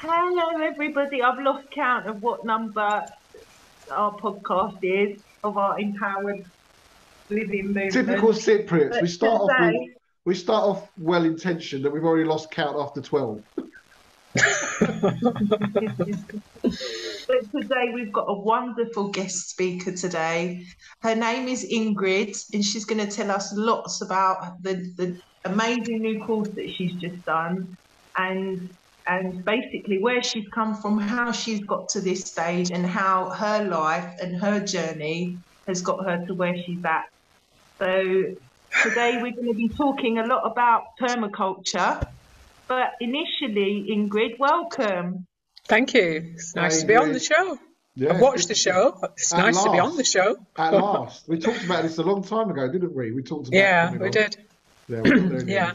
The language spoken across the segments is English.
Hello, everybody. I've lost count of what number our podcast is of our empowered living movement. Typical Cypriots. But We start off well intentioned, that we've already lost count after 12. But today we've got a wonderful guest speaker today. Her name is Ingrid, and she's going to tell us lots about the amazing new course that she's just done, and basically where she's come from, how she's got to this stage, and how her life and her journey has got her to where she's at. So today we're going to be talking a lot about permaculture. But initially, Ingrid, welcome. Thank you. It's nice to be on the show. Yeah, I've watched the show. It's nice to be on the show. At last. We talked about this a long time ago, didn't we? We talked about we did. Yeah.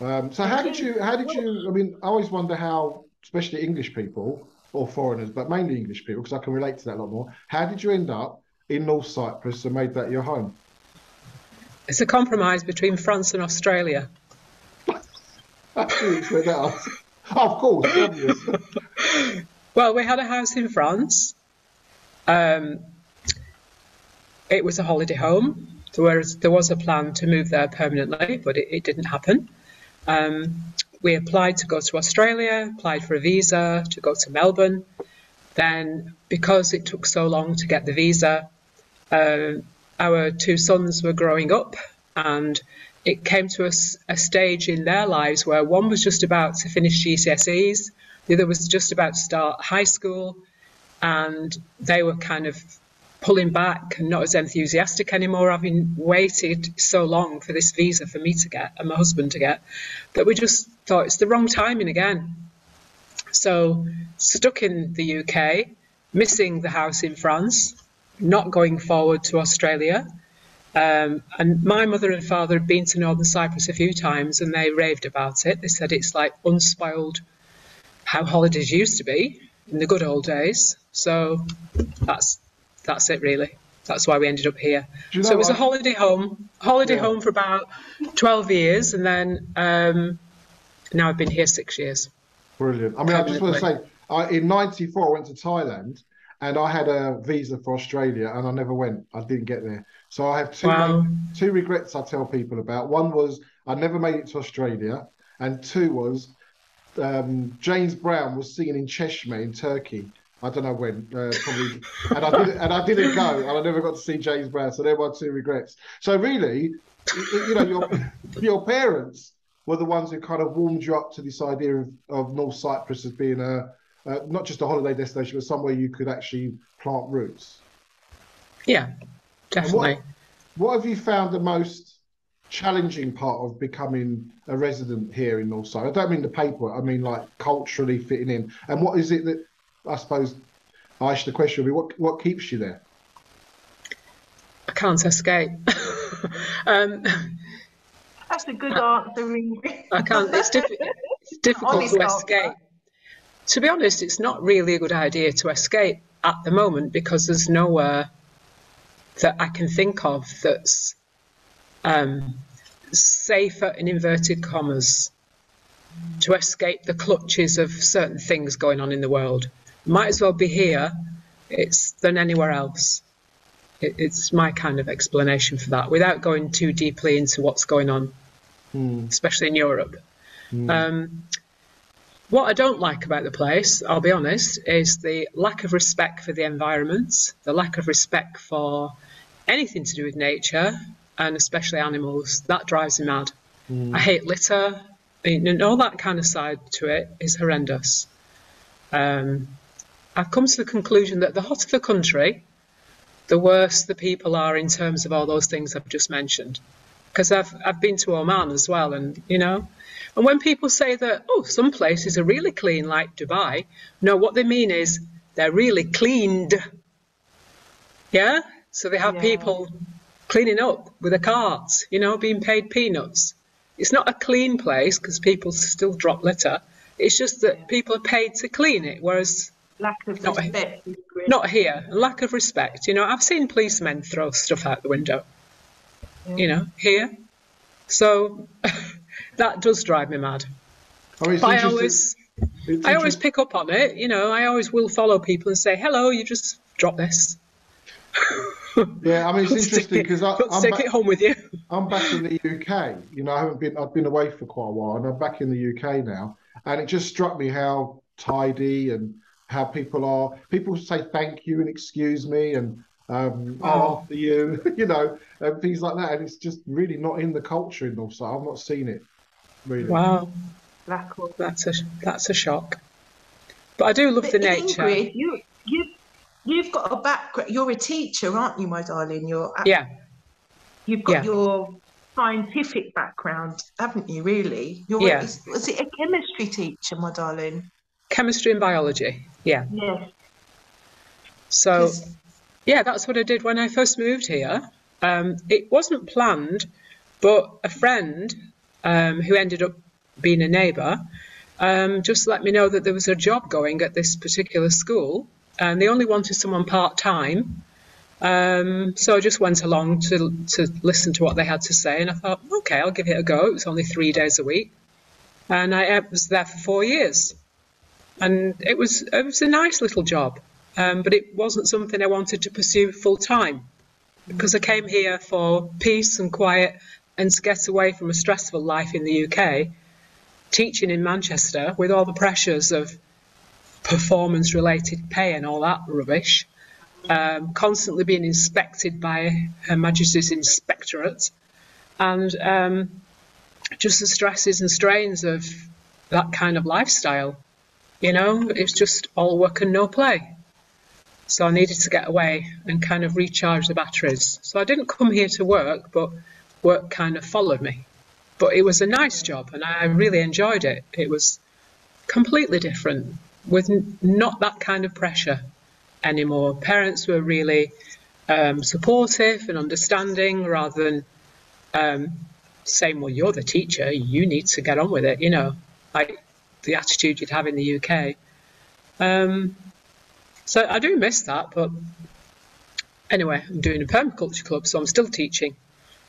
So how did you, I mean, I always wonder how, especially English people or foreigners, but mainly English people, because I can relate to that a lot more. How did you end up in North Cyprus and made that your home? It's a compromise between France and Australia. Of course, obvious. Well, we had a house in France. It was a holiday home. There was a plan to move there permanently, but it didn't happen. We applied to go to Australia, applied for a visa to go to Melbourne. Then, because it took so long to get the visa, our two sons were growing up, and it came to a stage in their lives where one was just about to finish GCSEs, the other was just about to start high school, and they were kind of pulling back and not as enthusiastic anymore, having waited so long for this visa for me to get and my husband to get, that we just thought it's the wrong timing again. So stuck in the UK, missing the house in France, not going forward to Australia. And my mother and father had been to Northern Cyprus a few times, and they raved about it. They said it's like unspoiled how holidays used to be in the good old days. So that's it, really. That's why we ended up here. So it was a holiday home for about 12 years, and then now I've been here 6 years. Brilliant. I mean, I just want to say, in '94 I went to Thailand, and I had a visa for Australia, and I never went. I didn't get there. So I have two regrets I tell people about. One was I never made it to Australia, and two was James Brown was singing in Cheshire in Turkey. I don't know when, probably, and I didn't go, and I never got to see James Brown. So they're my two regrets. So really, you know, your parents were the ones who kind of warmed you up to this idea of North Cyprus as being not just a holiday destination, but somewhere you could actually plant roots. Yeah, definitely. What have you found the most challenging part of becoming a resident here in North Cyprus? I don't mean the paperwork, I mean like culturally fitting in. And what is it that, I suppose, Ayşe, the question would be, what keeps you there? I can't escape. That's a good answer, Ingrid. I can't. It's difficult to escape. To be honest, it's not really a good idea to escape at the moment, because there's nowhere that I can think of that's safer, in inverted commas, to escape the clutches of certain things going on in the world. Might as well be here than anywhere else. It's my kind of explanation for that, without going too deeply into what's going on, especially in Europe. What I don't like about the place, I'll be honest, is the lack of respect for the environment, the lack of respect for anything to do with nature, and especially animals. That drives me mad. I hate litter, and all that kind of side to it is horrendous. I've come to the conclusion that the hotter the country, the worse the people are in terms of all those things I've just mentioned. Because I've been to Oman as well, and you know, and when people say that, oh, some places are really clean, like Dubai, no, what they mean is they're really cleaned. Yeah, so they have people cleaning up with a cart, you know, being paid peanuts. It's not a clean place because people still drop litter. It's just that people are paid to clean it, whereas lack of respect. Not here. Lack of respect. You know, I've seen policemen throw stuff out the window. You know, here. So that does drive me mad. I mean, I always pick up on it. I always will follow people and say, hello, you just drop this. Yeah, I mean, it's interesting because take it home with you. I'm back in the UK. I've been away for quite a while, and I'm back in the UK now. And it just struck me how tidy and how people are. People say thank you and excuse me and after you, and things like that. And it's just really not in the culture in North Cyprus. I've not seen it really. Wow, that's a shock. But I do love the nature. Ingrid, you've got a background. You're a teacher, aren't you, my darling? You've got your scientific background, haven't you? Really? Was it a chemistry teacher, my darling? Chemistry and biology. Yeah. Yes. So, that's what I did when I first moved here. It wasn't planned, but a friend who ended up being a neighbour just let me know that there was a job going at this particular school, and they only wanted someone part-time. So I just went along to listen to what they had to say, and I thought, okay, I'll give it a go. It was only 3 days a week, and I was there for 4 years, and it was a nice little job, but it wasn't something I wanted to pursue full-time, because I came here for peace and quiet and to get away from a stressful life in the UK, teaching in Manchester with all the pressures of performance-related pay and all that rubbish. Constantly being inspected by Her Majesty's Inspectorate, and just the stresses and strains of that kind of lifestyle. It's just all work and no play. So I needed to get away and kind of recharge the batteries. So I didn't come here to work, but work kind of followed me. But it was a nice job, and I really enjoyed it. It was completely different, with not that kind of pressure anymore. Parents were really supportive and understanding, rather than saying, well, you're the teacher, you need to get on with it, like the attitude you'd have in the UK. So I do miss that, but anyway, I'm doing a permaculture club, so I'm still teaching,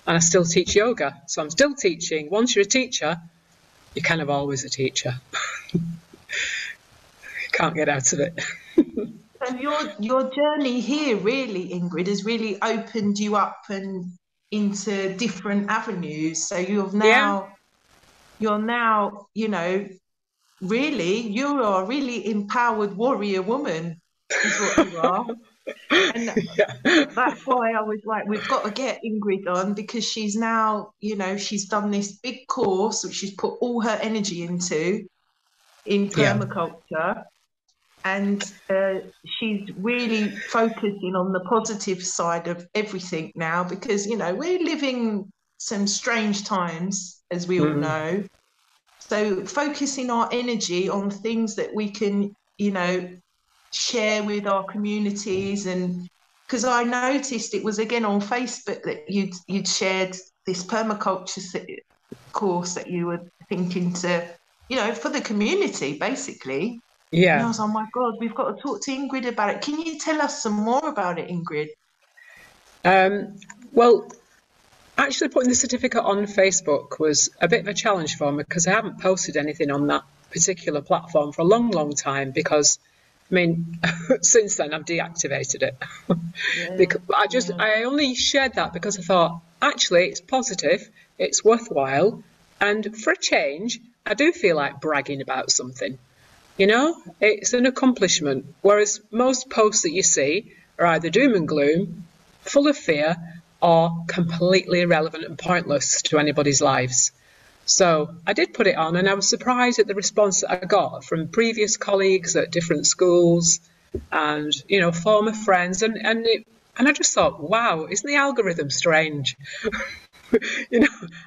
and I still teach yoga, so I'm still teaching. Once you're a teacher, you're kind of always a teacher. You can't get out of it. So your journey here, really, Ingrid, has really opened you up and into different avenues. So you're now, really, you are a really empowered warrior woman, is what you are. And that's why I was like, we've got to get Ingrid on, because she's now, she's done this big course which she's put all her energy into in permaculture. And she's really focusing on the positive side of everything now, because, we're living some strange times, as we all know. So focusing our energy on things that we can, share with our communities. And because I noticed it was again on Facebook that you'd shared this permaculture course that you were thinking to, for the community, basically. Yeah. And I was, oh my God, we've got to talk to Ingrid about it. Can you tell us some more about it, Ingrid? Well, actually putting the certificate on Facebook was a bit of a challenge for me, because I haven't posted anything on that particular platform for a long, long time, because, since then I've deactivated it. Because I only shared that because I thought, actually, it's positive, it's worthwhile, and for a change, I do feel like bragging about something. It's an accomplishment, whereas most posts that you see are either doom and gloom, full of fear, or completely irrelevant and pointless to anybody's lives. So I did put it on, and I was surprised at the response that I got from previous colleagues at different schools and, former friends. And I just thought, wow, isn't the algorithm strange?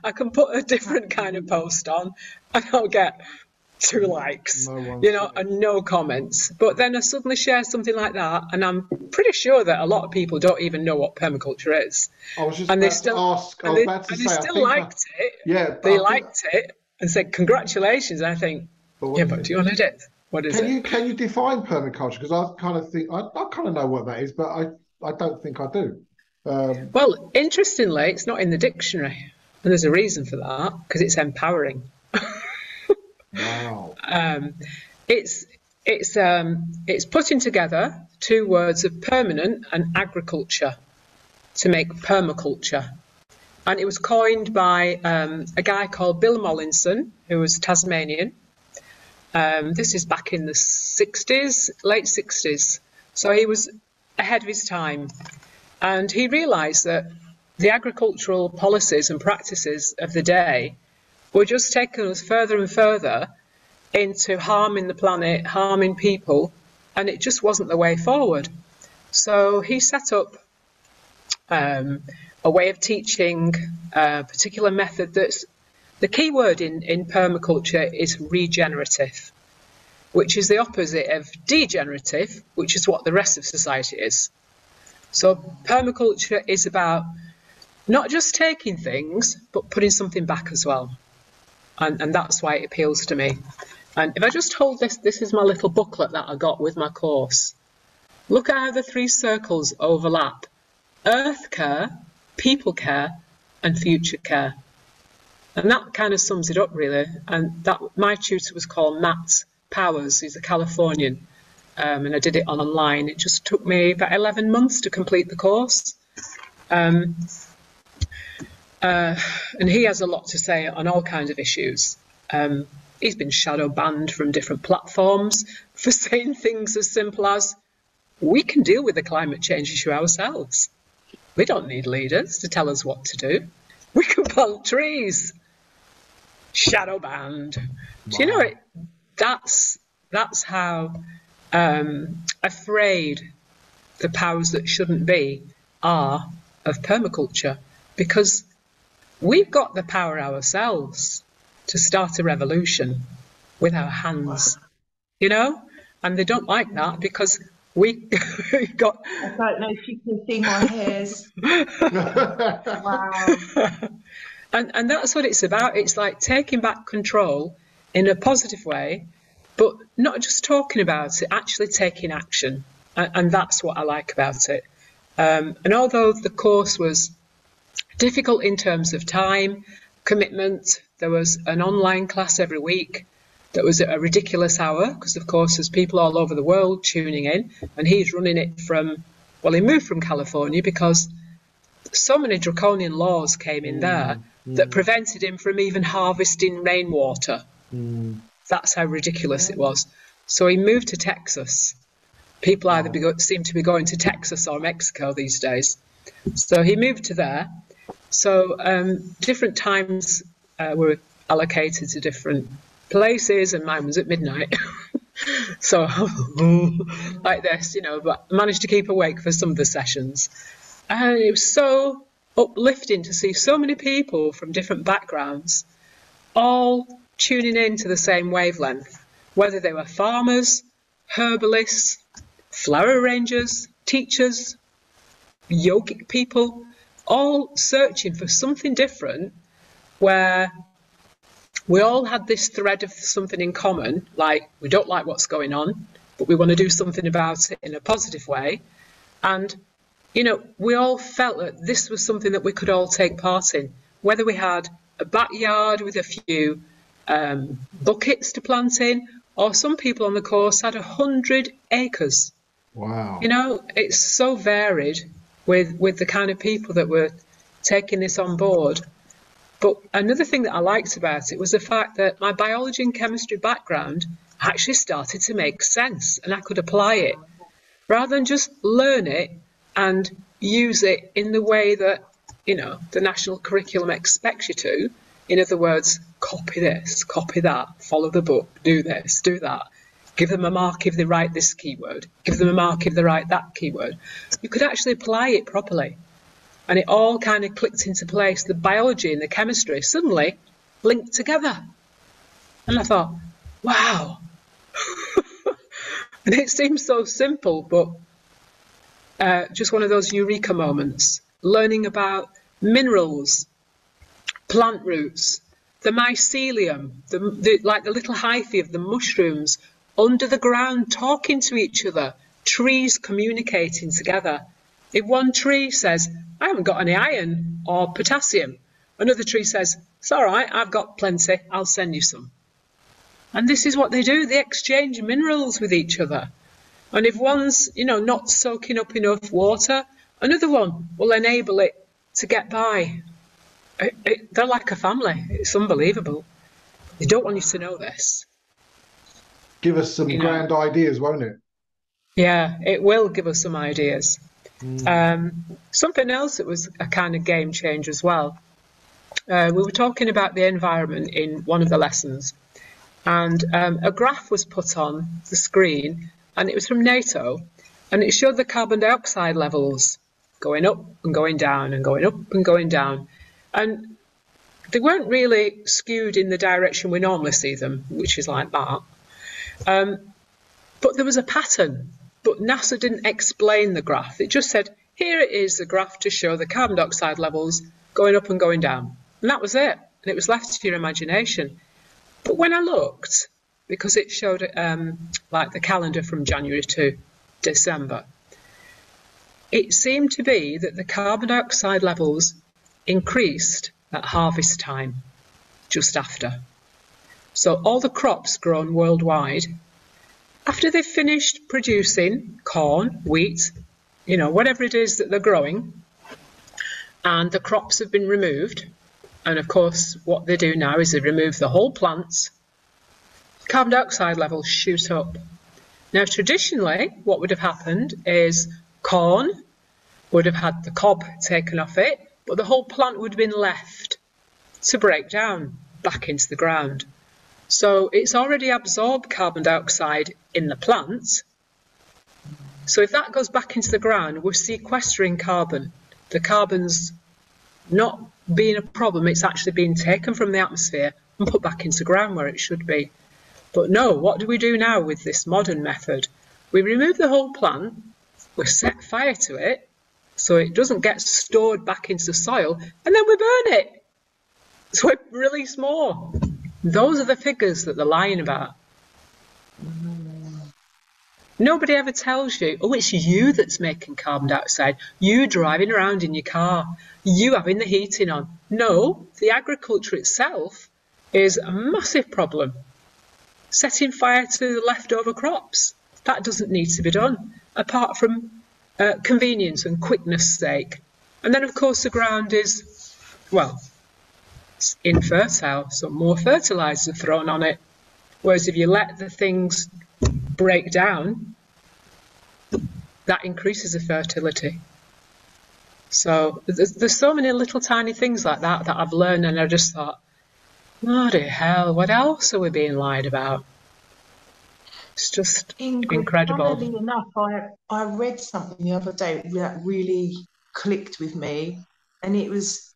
I can put a different kind of post on and I'll get 2 likes, and no comments. But then I suddenly share something like that, and I'm pretty sure that a lot of people don't even know what permaculture is. I was just about to ask. They still liked it. Yeah, they liked it and said congratulations. And I think, but do you want to do it? What is it? Can you define permaculture? Because I kind of think I kind of know what that is, but I don't think I do. Well, interestingly, it's not in the dictionary, and there's a reason for that, because it's empowering. Wow. It's putting together two words of permanent and agriculture to make permaculture. And it was coined by a guy called Bill Mollinson, who was Tasmanian. This is back in the 60s, late 60s. So he was ahead of his time. And he realised that the agricultural policies and practices of the day were just taking us further and further into harming the planet, harming people, and it just wasn't the way forward. So he set up a way of teaching a particular method that's, the key word in permaculture is regenerative, which is the opposite of degenerative, which is what the rest of society is. So permaculture is about not just taking things, but putting something back as well. And that's why it appeals to me. And if I just hold this, this is my little booklet that I got with my course. Look at how the three circles overlap. Earth care, people care, and future care. And that kind of sums it up, really. And that my tutor was called Matt Powers. He's a Californian. And I did it online. It just took me about 11 months to complete the course. And he has a lot to say on all kinds of issues. He's been shadow banned from different platforms for saying things as simple as, we can deal with the climate change issue ourselves. We don't need leaders to tell us what to do. We can plant trees. Shadow banned. Wow. Do you know, that's how afraid the powers that shouldn't be are of permaculture, because we've got the power ourselves to start a revolution with our hands, you know, and they don't like that because we got... I don't know if you can see my hairs. Wow. And that's what it's about. It's like taking back control in a positive way, but not just talking about it, actually taking action. And that's what I like about it. And although the course was difficult in terms of time, commitment, there was an online class every week that was at a ridiculous hour, because of course there's people all over the world tuning in, and he's running it from, well, he moved from California because so many draconian laws came in there that prevented him from even harvesting rainwater. That's how ridiculous it was. So he moved to Texas. People either seem to be going to Texas or Mexico these days. So he moved to there. So different times were allocated to different places, and mine was at midnight. So like this, you know, but I managed to keep awake for some of the sessions. And it was so uplifting to see so many people from different backgrounds all tuning in to the same wavelength, whether they were farmers, herbalists, flower arrangers, teachers, yogic people, all searching for something different, where we all had this thread of something in common, like we don't like what's going on, but we want to do something about it in a positive way. And, you know, we all felt that this was something that we could all take part in, whether we had a backyard with a few buckets to plant in, or some people on the course had 100 acres. Wow. You know, it's so varied with the kind of people that were taking this on board. But another thing that I liked about it was the fact that my biology and chemistry background actually started to make sense, and I could apply it rather than just learn it and use it in the way that, you know, the national curriculum expects you to. In other words, copy this, copy that, follow the book, do this, do that. Give them a mark if they write this keyword. Give them a mark if they write that keyword. You could actually apply it properly. And it all kind of clicked into place. The biology and the chemistry suddenly linked together. And I thought, wow. And it seems so simple, but just one of those eureka moments. Learning about minerals, plant roots, the mycelium, like the little hyphae of the mushrooms under the ground talking to each other, trees communicating together. If one tree says, I haven't got any iron or potassium, another tree says, it's all right, I've got plenty, I'll send you some. And this is what they do. They exchange minerals with each other. And if one's, not soaking up enough water, another one will enable it to get by. They're like a family. It's unbelievable. They don't want you to know this. Give us some grand ideas, won't it? Yeah, it will give us some ideas. Something else that was a kind of game changer as well. We were talking about the environment in one of the lessons, and a graph was put on the screen, and it was from NATO, and it showed the carbon dioxide levels going up and going down and going up and going down. And they weren't really skewed in the direction we normally see them, which is like that. But there was a pattern. But NASA didn't explain the graph. It just said, here it is, the graph to show the carbon dioxide levels going up and going down. And that was it. And it was left to your imagination. But when I looked, because it showed like the calendar from January to December, it seemed to be that the carbon dioxide levels increased at harvest time, just after. So all the crops grown worldwide, after they've finished producing corn, wheat, whatever it is that they're growing, and the crops have been removed, and of course what they do now is they remove the whole plants, carbon dioxide levels shoot up. Now traditionally what would have happened is corn would have had the cob taken off it, but the whole plant would have been left to break down back into the ground. So it's already absorbed carbon dioxide in the plant. So if that goes back into the ground, we're sequestering carbon. The carbon's not being a problem, it's actually being taken from the atmosphere and put back into the ground where it should be. But no, what do we do now with this modern method? We remove the whole plant, we set fire to it, so it doesn't get stored back into the soil, and then we burn it. So we release more. Those are the figures that they're lying about. Nobody ever tells you, oh, it's you that's making carbon dioxide. You driving around in your car. You having the heating on. No, the agriculture itself is a massive problem. Setting fire to the leftover crops. That doesn't need to be done, apart from convenience and quickness sake. And then, of course, the ground is, well, it's infertile, so more fertilizer thrown on it. Whereas if you let the things break down, that increases the fertility. So there's so many little tiny things like that that I've learned, and I just thought, bloody hell, what else are we being lied about? It's just Ingrid, incredible. Funnily enough, I read something the other day that really clicked with me, and it was,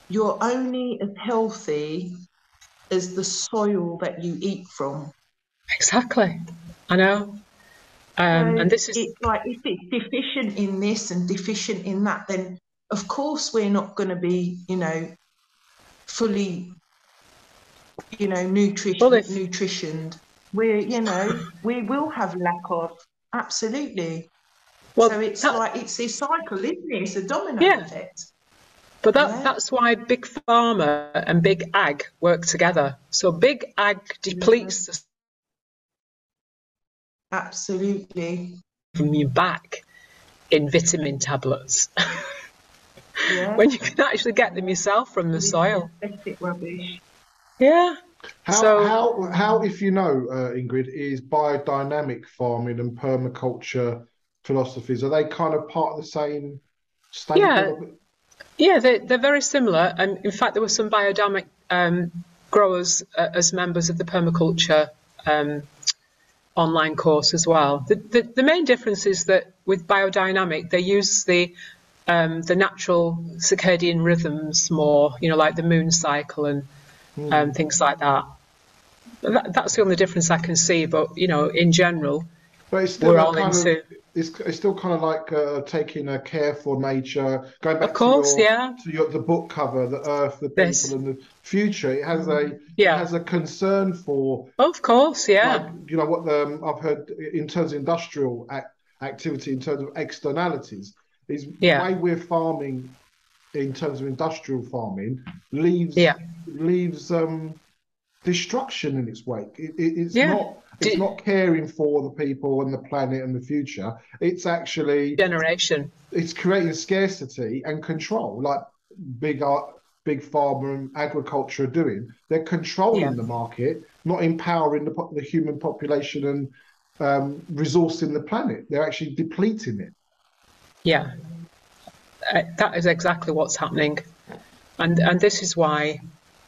you're only as healthy as the soil that you eat from. Exactly. I know. And this is, it's like, if it's deficient in this and deficient in that, then of course we're not going to be, fully, nutritioned. We will have lack of, absolutely. Well, so it's like, it's a cycle, isn't it? It's a domino effect. But that's why Big Pharma and Big Ag work together. So Big Ag depletes the absolutely from your back in vitamin tablets. When you can actually get them yourself from the soil. Rubbish. Yeah. How if you know, Ingrid, is biodynamic farming and permaculture philosophies, are they kind of part of the same staple? Yeah, they're very similar. And in fact, there were some biodynamic growers as members of the permaculture online course as well. The main difference is that with biodynamic, they use the natural circadian rhythms more, like the moon cycle and things like that. That's the only difference I can see. But in general, we're all into. It's still kind of like taking a care for nature, going back to the book cover, the earth, the people, and the future. It has a concern for. Of course, yeah. Like, what I've heard in terms of industrial activity, in terms of externalities, is the way we're farming, in terms of industrial farming, leaves destruction in its wake. It's not caring for the people and the planet and the future. It's actually generation. It's creating scarcity and control, like big pharma and agriculture are doing. They're controlling the market, not empowering the human population and resourcing the planet. They're actually depleting it. Yeah, that is exactly what's happening, and this is why,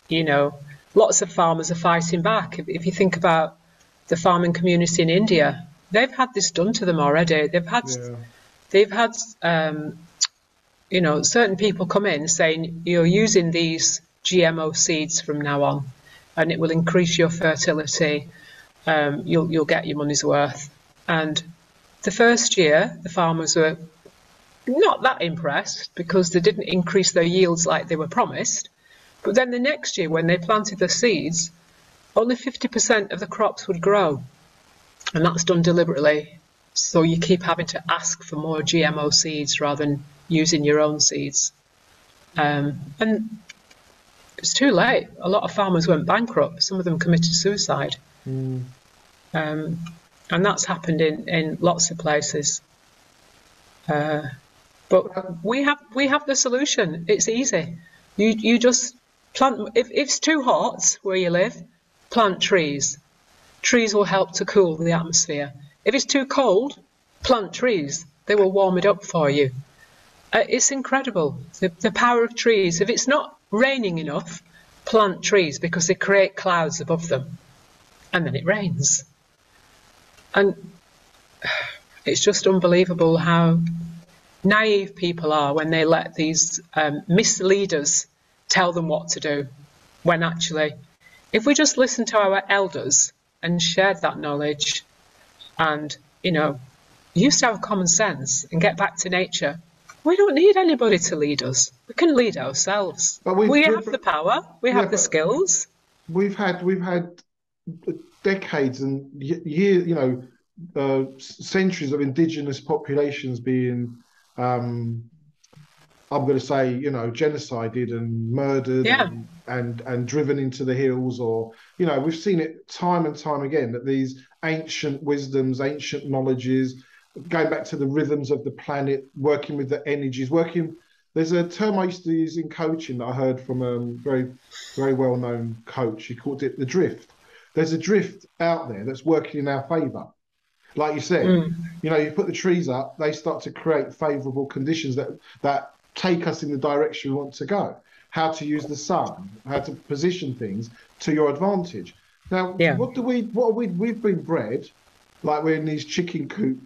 you know, lots of farmers are fighting back. If you think about the farming community in India, they've had this done to them already. They've had you know, certain people come in saying you're using these GMO seeds from now on, and it will increase your fertility. You'll get your money's worth. And the first year, the farmers were not that impressed because they didn't increase their yields like they were promised. But then the next year, when they planted the seeds, only 50% of the crops would grow. And that's done deliberately. So you keep having to ask for more GMO seeds rather than using your own seeds. And it's too late. A lot of farmers went bankrupt. Some of them committed suicide. And that's happened in lots of places. But we have the solution. It's easy. You just plant. If it's too hot where you live, plant trees. Trees will help to cool the atmosphere. If it's too cold, plant trees. They will warm it up for you. It's incredible, the power of trees. If it's not raining enough, plant trees because they create clouds above them. And then it rains. And it's just unbelievable how naive people are when they let these misleaders tell them what to do. When actually, if we just listen to our elders and shared that knowledge and, you know, used to have common sense and get back to nature, we don't need anybody to lead us. We can lead ourselves. We have the power. We have the skills. We've had decades and years, you know, centuries of indigenous populations being, I'm going to say, you know, genocided and murdered and driven into the hills, or, you know, we've seen it time and time again that these ancient wisdoms, ancient knowledges, going back to the rhythms of the planet, working with the energies, there's a term I used to use in coaching that I heard from a very, very well-known coach. He called it the drift. There's a drift out there that's working in our favour. Like you said, you know, you put the trees up, they start to create favourable conditions that take us in the direction we want to go. How to use the sun, how to position things to your advantage. Now, we've been bred like we're in these chicken coop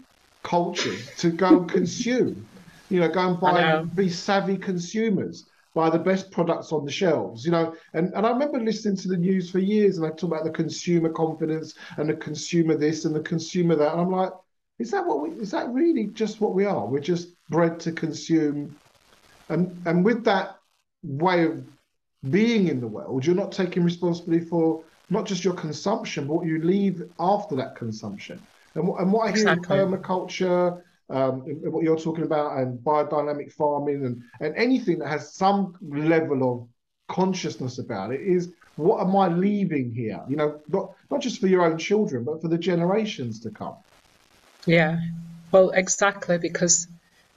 cultures to go and consume, you know, go and buy, be savvy consumers, buy the best products on the shelves, you know. And I remember listening to the news for years, and I talk about the consumer confidence and the consumer this and the consumer that, and I'm like, is that really just what we are? We're just bred to consume, and with that way of being in the world, you're not taking responsibility for not just your consumption, but what you leave after that consumption. And what I hear in permaculture, what you're talking about, and biodynamic farming, and anything that has some level of consciousness about it is, what am I leaving here? You know, not just for your own children, but for the generations to come. Yeah, well, exactly, because,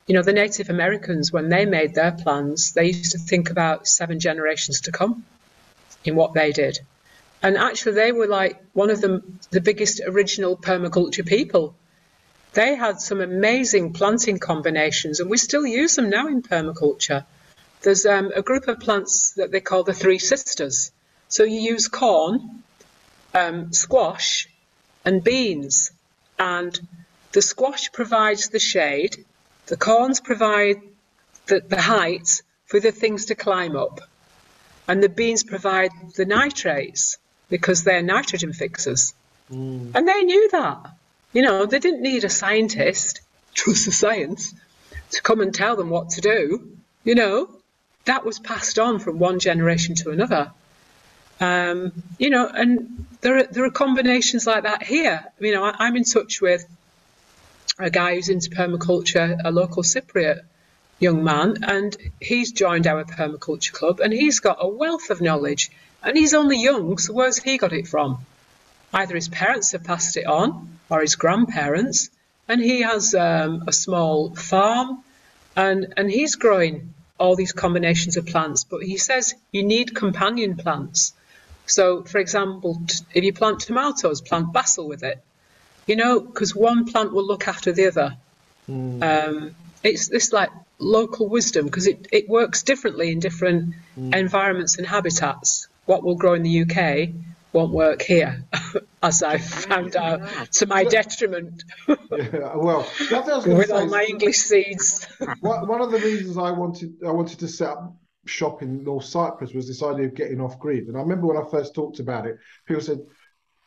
you know, the Native Americans, when they made their plans, they used to think about 7 generations to come in what they did. And actually, they were like one of the biggest original permaculture people. They had some amazing planting combinations, and we still use them now in permaculture. There's a group of plants that they call the 3 sisters. So you use corn, squash, and beans. And the squash provides the shade, the corns provide the height for the things to climb up, and the beans provide the nitrates, because they're nitrogen fixers. And they knew that. You know, they didn't need a scientist, trust the science, to come and tell them what to do. You know, that was passed on from one generation to another. You know, and there are combinations like that here. You know, I'm in touch with a guy who's into permaculture, a local Cypriot, young man, and he's joined our permaculture club, and he's got a wealth of knowledge, and he's only young, so where's he got it from? Either his parents have passed it on, or his grandparents, and he has a small farm, and he's growing all these combinations of plants, but he says you need companion plants. So, for example, if you plant tomatoes, plant basil with it, you know, because one plant will look after the other. It's this like local wisdom, because it works differently in different environments and habitats. What will grow in the UK won't work here, as I found out to my detriment. Yeah, well, that's what I was with all my English seeds. One of the reasons I wanted to set up shop in North Cyprus was this idea of getting off grid. And I remember when I first talked about it, people said,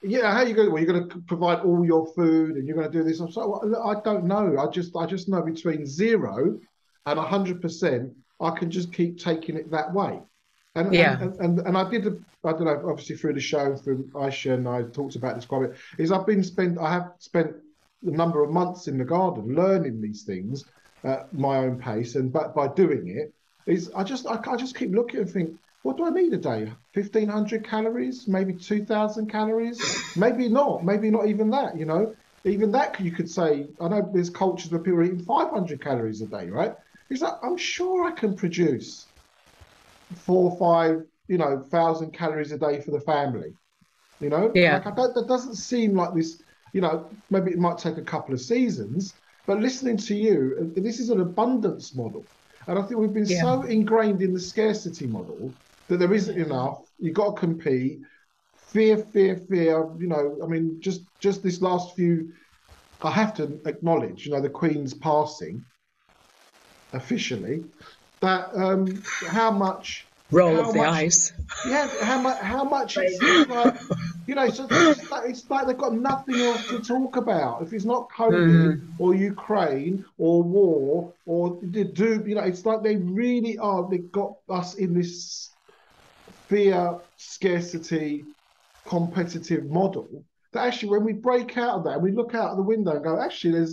"Yeah, how are you going? Well, you're going to provide all your food, and you're going to do this." I'm like, well, look, I don't know. I just know between 0 and 100%, I can just keep taking it that way. And and I did. I don't know. Obviously, through the show, through Ayşe and I talked about this quite a bit. I have spent a number of months in the garden learning these things at my own pace, and but by doing it, I just keep looking and think, what do I need a day? 1,500 calories, maybe 2,000 calories, maybe not even that. You know, even that you could say. I know there's cultures where people are eating 500 calories a day, right? It's like, I'm sure I can produce 4 or 5, 1,000 calories a day for the family. You know, yeah. Like that doesn't seem like this. You know, maybe it might take a couple of seasons, but listening to you, this is an abundance model. And I think we've been so ingrained in the scarcity model that there isn't enough. You've got to compete. Fear. You know, I mean, just this last few, I have to acknowledge, the Queen's passing officially. That how much roll of the eyes. Yeah, how much it's like, so it's like they've got nothing else to talk about. If it's not COVID or Ukraine or war or it's like they really are. They've got us in this fear, scarcity, competitive model. That actually, when we break out of that, we look out the window and go, actually,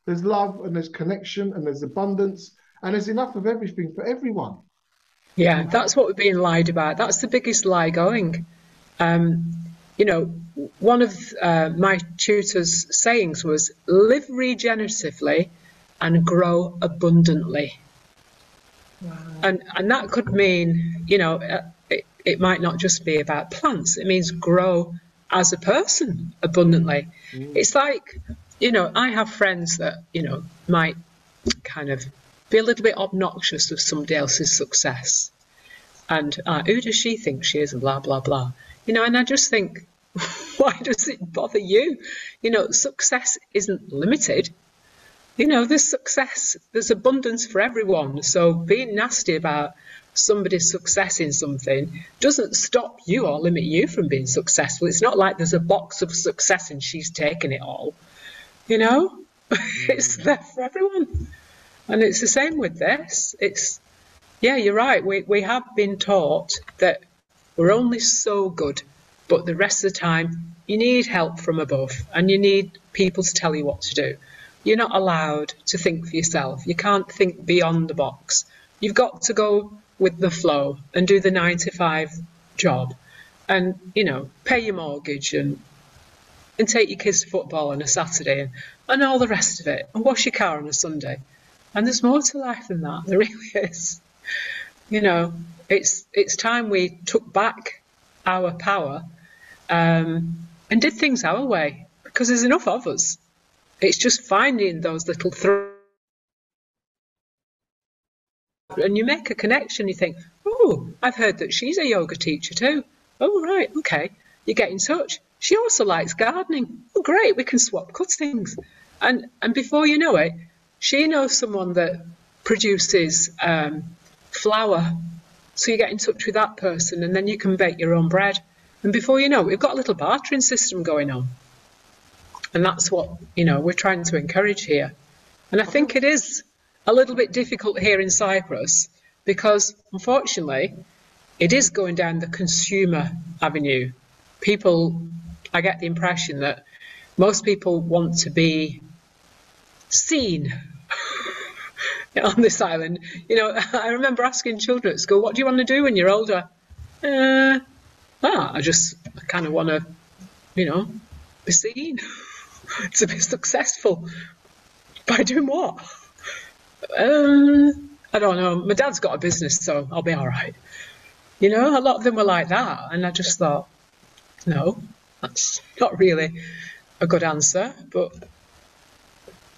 there's love and there's connection and there's abundance and there's enough of everything for everyone. Yeah, that's what we're being lied about. That's the biggest lie going. One of my tutor's sayings was, live regeneratively and grow abundantly. Wow. And that could mean, it might not just be about plants. It means grow as a person abundantly. It's like, I have friends that, might kind of be a little bit obnoxious of somebody else's success. And who does she think she is, and blah, blah, blah. And I just think, why does it bother you? Success isn't limited. There's success, there's abundance for everyone. So being nasty about somebody's success in something doesn't stop you or limit you from being successful. It's not like there's a box of success and she's taken it all. It's there for everyone. And it's the same with this. You're right. We have been taught that we're only so good, but the rest of the time you need help from above and you need people to tell you what to do. You're not allowed to think for yourself. You can't think beyond the box. You've got to go with the flow and do the 9-to-5 job and, pay your mortgage and take your kids to football on a Saturday and all the rest of it, and wash your car on a Sunday. And there's more to life than that. There really is. It's time we took back our power and did things our way, because there's enough of us. It's just finding those little and you make a connection. You think, oh, I've heard that she's a yoga teacher too. Oh, right, okay. You get in touch. She also likes gardening. Oh, great, we can swap cuttings. And before you know it, she knows someone that produces flour. So you get in touch with that person and then you can bake your own bread. And before you know it, we've got a little bartering system going on. And that's what, we're trying to encourage here. And I think it is a little bit difficult here in Cyprus because, unfortunately, it is going down the consumer avenue. I get the impression that most people want to be seen on this island. You know, I remember asking children at school, what do you want to do when you're older? I kind of want to, you know, be seen, to be successful. By doing what? I don't know. My dad's got a business, so I'll be all right. You know, a lot of them were like that. And I just thought, no, that's not really a good answer. But,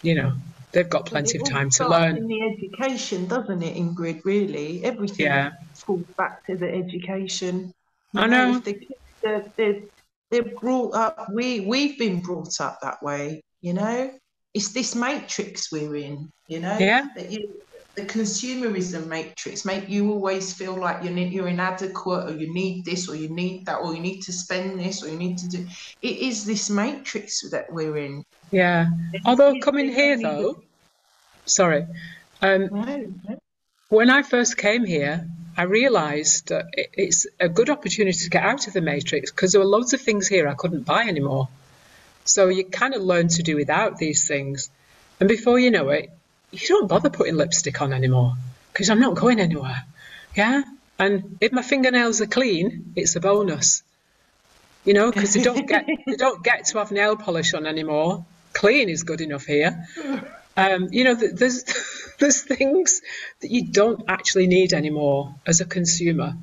you know, they've got plenty of time to learn. In the education, doesn't it, Ingrid? Really, everything falls back to the education. I know. If the kids, they're brought up. We've been brought up that way. You know, it's this matrix we're in. You know, the consumerism matrix make you always feel like you're inadequate, or you need this, or you need that, or you need to spend this, or you need to do. It is this matrix that we're in. Yeah. Although coming here, though, sorry, when I first came here, I realised that it's a good opportunity to get out of the matrix, because there were loads of things here I couldn't buy anymore. So you kind of learn to do without these things. And before you know it, you don't bother putting lipstick on anymore, because I'm not going anywhere. Yeah? And if my fingernails are clean, it's a bonus. You know, because they don't get to have nail polish on anymore. Clean is good enough here. You know, there's things that you don't actually need anymore as a consumer.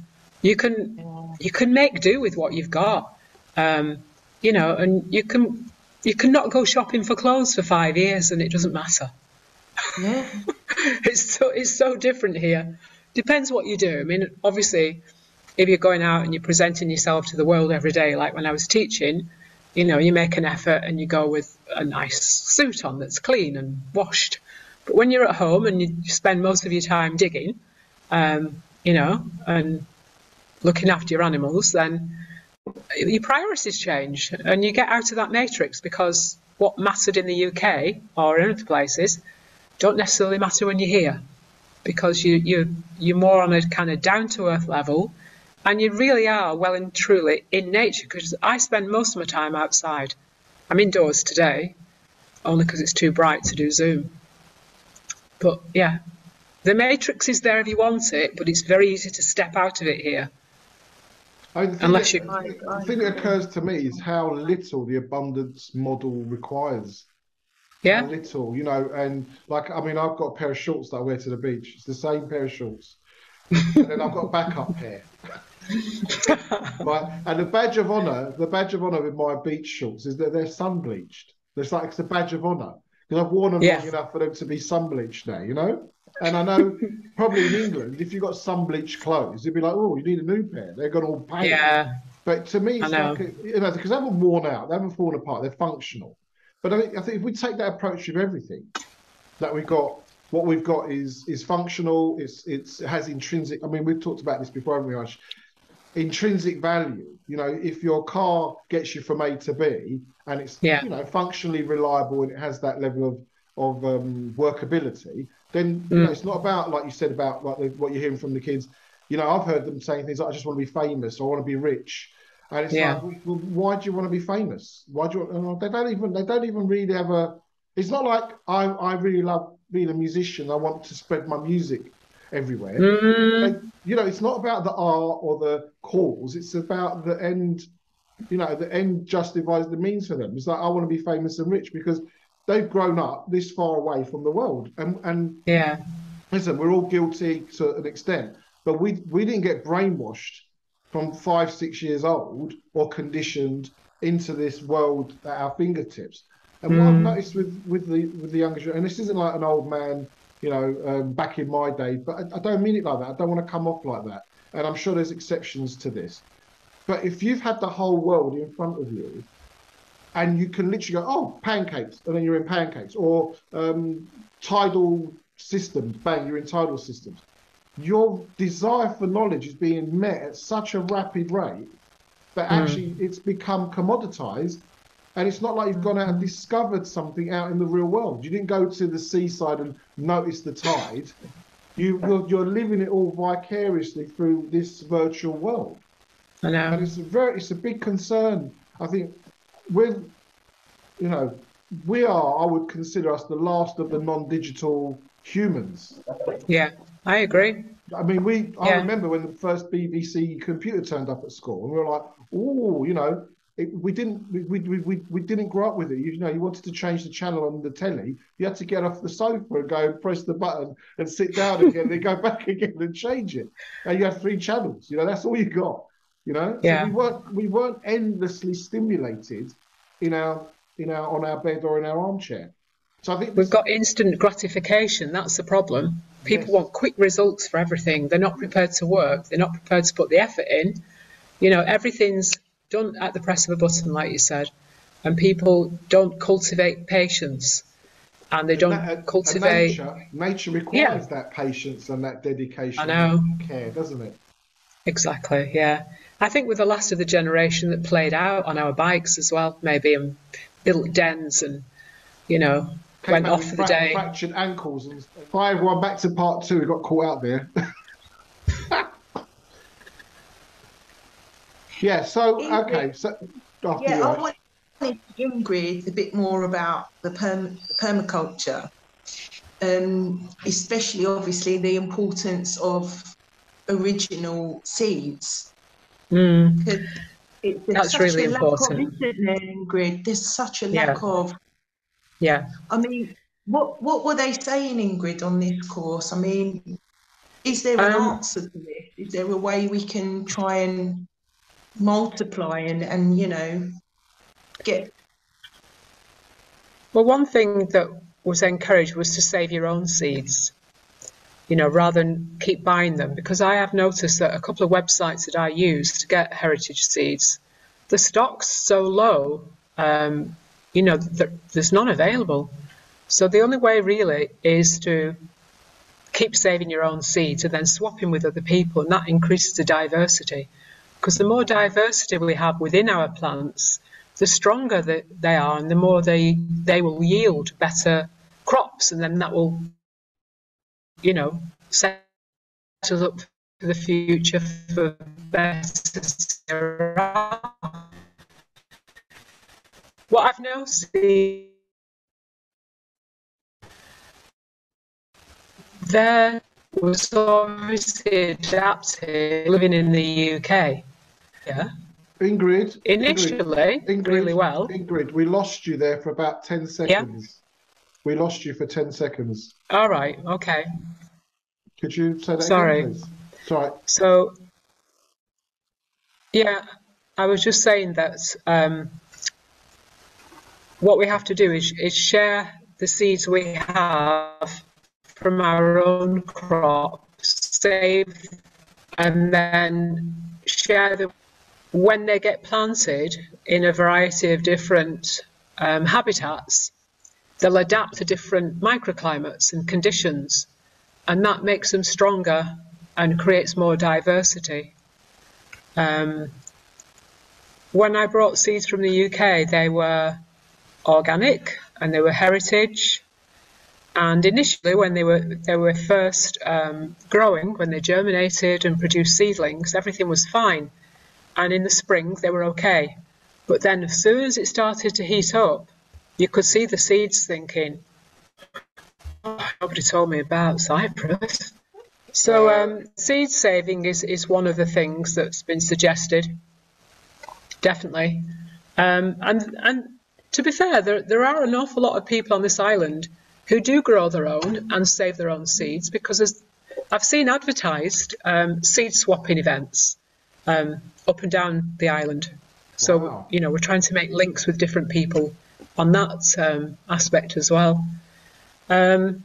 You can make do with what you've got. You know, and you can not go shopping for clothes for 5 years and it doesn't matter. Yeah. It's so different here. Depends what you do. I mean, obviously, if you're going out and you're presenting yourself to the world every day, like when I was teaching, you know, you make an effort and you go with a nice suit on that's clean and washed. But when you're at home and you spend most of your time digging, you know, and looking after your animals, then your priorities change and you get out of that matrix, because what mattered in the UK or in other places don't necessarily matter when you're here, because you're more on a kind of down-to-earth level, and you really are well and truly in nature, because I spend most of my time outside. I'm indoors today, only because it's too bright to do Zoom. But yeah, the matrix is there if you want it, but it's very easy to step out of it here. The thing that occurs to me is how little the abundance model requires. Yeah. How little, you know, and like, I mean, I've got a pair of shorts that I wear to the beach. It's the same pair of shorts. And then I've got a backup pair. Right. And the badge of honor with my beach shorts is that they're sun bleached. It's like, it's a badge of honor, because I've worn them long enough for them to be sun bleached now, you know? And I know probably in England, if you've got sun bleached clothes, you'd be like, oh, you need a new pair. They're got all paint. Yeah. But to me, it's like, you know, because they haven't worn out, they haven't fallen apart, they're functional. But I think if we take that approach with everything that we've got, what we've got is functional. It has intrinsic. I mean, we've talked about this before, haven't we, Ayşe? Intrinsic value. You know, if your car gets you from A to B and it's you know, functionally reliable and it has that level of workability, then you know, it's not about, like you said, about like what you're hearing from the kids. You know, I've heard them saying things like, I just want to be famous, or I want to be rich. And it's like, well, why do you want to be famous? Why do you? They don't even really have a. It's not like I really love being a musician. I want to spread my music everywhere. And, you know, it's not about the art or the cause. It's about the end. You know, the end justifies the means for them. It's like, I want to be famous and rich, because they've grown up this far away from the world. And listen, we're all guilty to an extent, but we didn't get brainwashed from 5, 6 years old or conditioned into this world at our fingertips. And what I've noticed with the younger generation, and this isn't like an old man, you know, back in my day, but I don't mean it like that. I don't want to come off like that. And I'm sure there's exceptions to this. But if you've had the whole world in front of you, and you can literally go, oh, pancakes, and then you're in pancakes, or tidal systems, bang, you're in tidal systems. Your desire for knowledge is being met at such a rapid rate that actually it's become commoditized, and it's not like you've gone out and discovered something out in the real world. You didn't go to the seaside and notice the tide. You're living it all vicariously through this virtual world. I know. And it's a big concern. I think I would consider us the last of the non-digital humans. Yeah, I agree. I mean, I remember when the first BBC computer turned up at school, and we were like, oh, you know, we didn't grow up with it. You know, you wanted to change the channel on the telly, you had to get off the sofa and go and press the button and sit down again, and then go back again and change it. And you had 3 channels. You know, that's all you got. You know, so we weren't endlessly stimulated in our on our bed or in our armchair. So I think we've got instant gratification. That's the problem. People want quick results for everything. They're not prepared to work. They're not prepared to put the effort in. You know, everything's done at the press of a button, like you said, and people don't cultivate patience, and they don't cultivate. Nature requires that patience and that dedication. I know. And care, doesn't it? Exactly. Yeah. I think we're the last of the generation that played out on our bikes as well, maybe, and built dens and, you know, went off for the day. Fractured ankles. And hi everyone, back to part 2. We got caught out there. Yeah. So Ingrid, okay. So I wanted Ingrid a bit more about the permaculture, especially obviously the importance of original seeds. That's really important. Isn't there, Ingrid? There's such a lack of. Yeah. I mean, what were they saying, Ingrid, on this course? I mean, is there an answer to this? Is there a way we can try and multiply and you know, get? Well, one thing that was encouraged was to save your own seeds, you know, rather than keep buying them, because I have noticed that a couple of websites that I use to get heritage seeds, the stock's so low, you know, there's none available. So the only way really is to keep saving your own seeds and then swapping with other people, and that increases the diversity. Because the more diversity we have within our plants, the stronger they are, and the more they will yield better crops, and then that will, you know, set us up for the future for better. What I've noticed is there was obviously adapted living in the UK. Yeah. Ingrid. Initially, really well. Ingrid, we lost you there for about 10 seconds. Yeah? We lost you for 10 seconds. All right. Okay. Could you say that again, please? Sorry. So, yeah, I was just saying that what we have to do is share the seeds we have from our own crops, save, and then share them when they get planted in a variety of different habitats. They'll adapt to different microclimates and conditions, and that makes them stronger and creates more diversity. When I brought seeds from the UK, they were organic and they were heritage. And initially, when they were first growing, when they germinated and produced seedlings, everything was fine. And in the spring, they were okay. But then as soon as it started to heat up, you could see the seeds thinking, oh, nobody told me about Cyprus. So seed saving is one of the things that's been suggested, definitely. And to be fair, there are an awful lot of people on this island who do grow their own and save their own seeds, because I've seen advertised seed swapping events up and down the island. So, wow. You know, we're trying to make links with different people on that aspect as well. The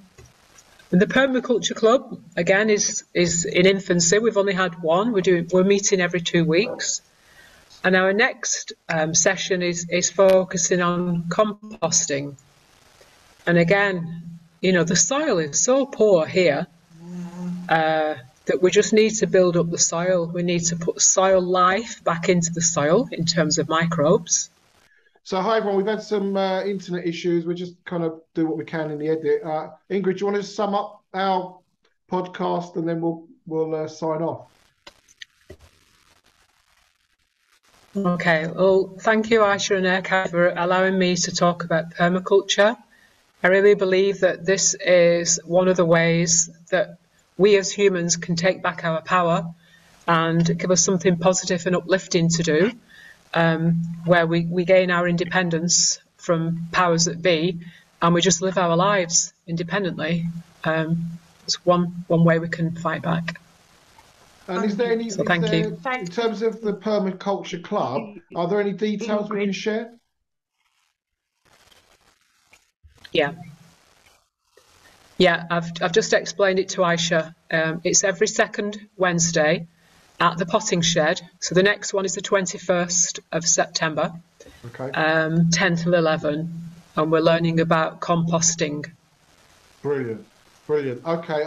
Permaculture Club, again, is in infancy. We've only had one. We're meeting every 2 weeks. And our next session is focusing on composting. And again, you know, the soil is so poor here that we just need to build up the soil. We need to put soil life back into the soil in terms of microbes. So hi everyone, we've had some internet issues. We just kind of do what we can in the edit. Ingrid, do you want to sum up our podcast and then we'll sign off? Okay, well, thank you, Ayşe and Erkan, for allowing me to talk about permaculture. I really believe that this is one of the ways that we as humans can take back our power and give us something positive and uplifting to do, where we gain our independence from powers that be, and we just live our lives independently. It's one way we can fight back. And is there any, so thank you. In terms of the Permaculture Club, are there any details we can share? Yeah, I've just explained it to Ayşe. It's every second Wednesday at the potting shed. So the next one is the 21st of September, 10 till 11, and we're learning about composting. Brilliant. Okay,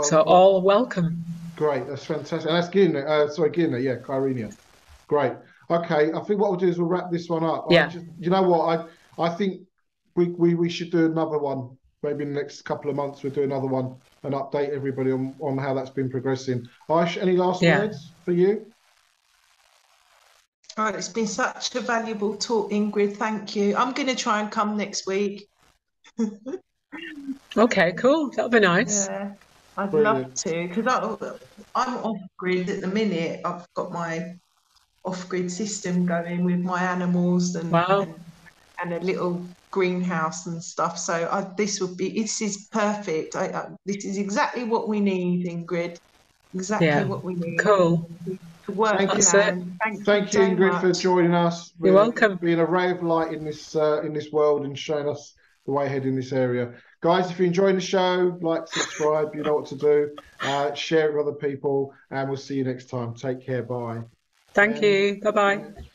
so all welcome. Great, that's fantastic. And that's Gina, yeah, Kyrenia. Great. Okay, I think what we'll do is we'll wrap this one up. Yeah. You know what? I think we should do another one. Maybe in the next couple of months we'll do another one and update everybody on how that's been progressing. Ayşe, any last words for you? All right, it's been such a valuable talk, Ingrid. Thank you. I'm going to try and come next week. Okay, cool. That'll be nice. Yeah, I'd love to, because I'm off-grid at the minute. I've got my off-grid system going with my animals and a little greenhouse and stuff. So this is perfect. This is exactly what we need, Ingrid. Exactly what we need. Cool. To work Thank you, Ingrid, for joining us. You're welcome. Being a ray of light in this world and showing us the way ahead in this area. Guys, if you're enjoying the show, like, subscribe, you know what to do. Share it with other people, and we'll see you next time. Take care. Bye. Thank you. Bye-bye.